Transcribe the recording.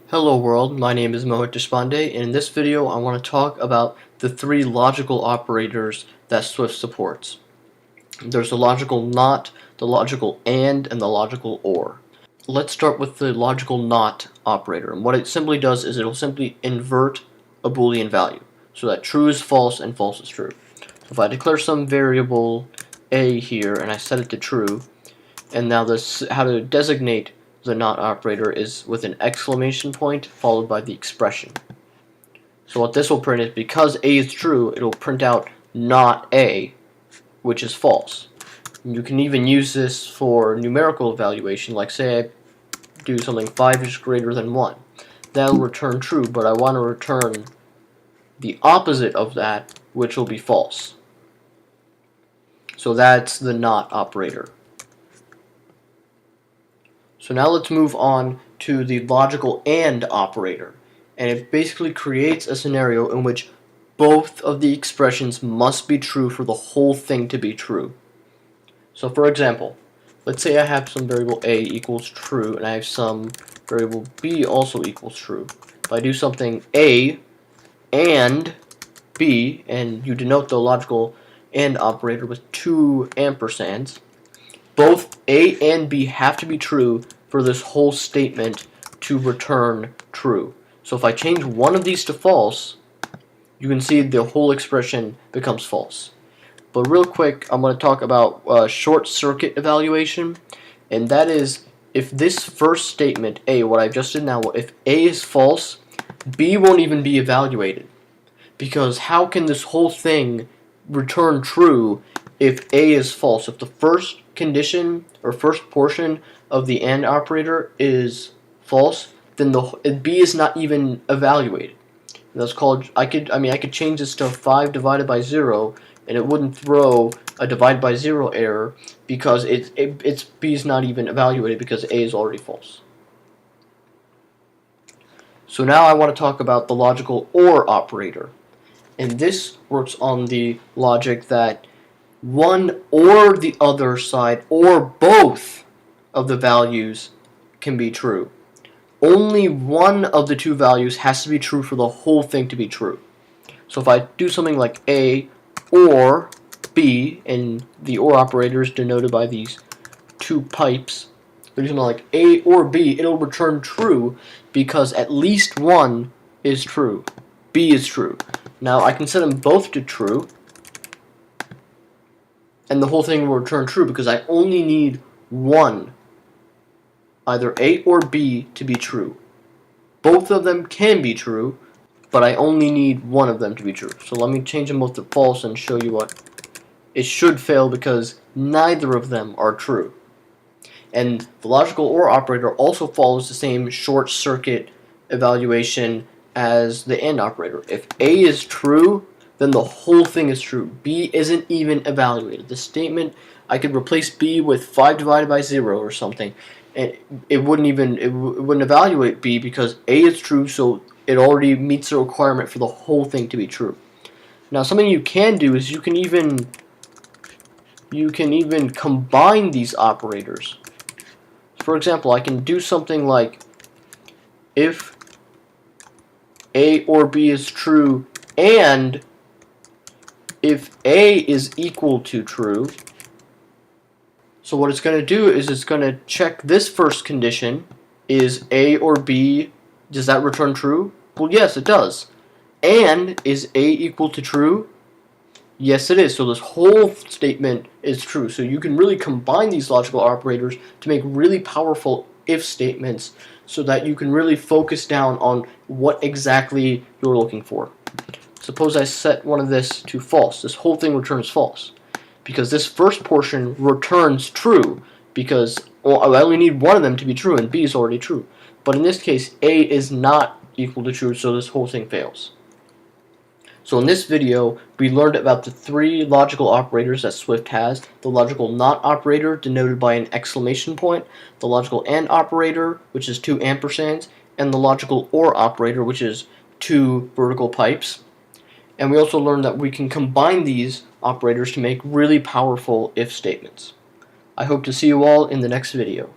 Hello world, my name is Mohit Deshpande, and in this video I want to talk about the three logical operators that Swift supports. There's the logical not, the logical and the logical or. Let's start with the logical not operator, and what it simply does is it'll simply invert a Boolean value, so that true is false and false is true. So if I declare some variable a here and I set it to true, and now this how to designate the not operator is with an exclamation point followed by the expression. So what this will print is, because a is true, it'll print out not a, which is false. And you can even use this for numerical evaluation, like say I do something 5 is greater than 1. That'll return true, but I want to return the opposite of that, which will be false. So that's the not operator. So now let's move on to the logical AND operator, and it basically creates a scenario in which both of the expressions must be true for the whole thing to be true. So for example, let's say I have some variable a equals true and I have some variable b also equals true. If I do something a and b, and you denote the logical AND operator with 2 ampersands, both a and b have to be true for this whole statement to return true. So if I change one of these to false, you can see the whole expression becomes false. But real quick, I'm going to talk about short circuit evaluation, and that is if this first statement, a, what I just did now, if a is false, b won't even be evaluated. Because how can this whole thing return true if a is false? If the first condition or first portion of the AND operator is false, then the b is not even evaluated. And that's called, I could change this to 5 divided by 0, and it wouldn't throw a divide by 0 error because it's b is not even evaluated because a is already false. So now I want to talk about the logical OR operator. And this works on the logic that one or the other side or both of the values can be true. Only one of the two values has to be true for the whole thing to be true. So if I do something like a or b, and the OR operator is denoted by these two pipes, if I do something like a or b, it'll return true because at least one is true. B is true. Now I can set them both to true, and the whole thing will return true because I only need one, either A or B, to be true. Both of them can be true, but I only need one of them to be true. So let me change them both to false and show you what it should fail because neither of them are true. And the logical OR operator also follows the same short circuit evaluation as the AND operator. If A is true, then the whole thing is true. B isn't even evaluated. The statement, I could replace B with 5 divided by 0 or something, and it wouldn't evaluate B because A is true, so it already meets the requirement for the whole thing to be true. Now something you can do is you can even combine these operators. For example, I can do something like if A or B is true and if A is equal to true. So what it's going to do is it's going to check this first condition. Is A or B, does that return true? Well, yes, it does. And is A equal to true? Yes, it is. So this whole statement is true. So you can really combine these logical operators to make really powerful if statements so that you can really focus down on what exactly you're looking for. Suppose I set one of this to false. This whole thing returns false because this first portion returns true because I only need one of them to be true and B is already true. But in this case, A is not equal to true, so this whole thing fails. So in this video, we learned about the three logical operators that Swift has: the logical NOT operator, denoted by an exclamation point, the logical AND operator, which is 2 ampersands, and the logical OR operator, which is 2 vertical pipes. And we also learned that we can combine these operators to make really powerful if statements. I hope to see you all in the next video.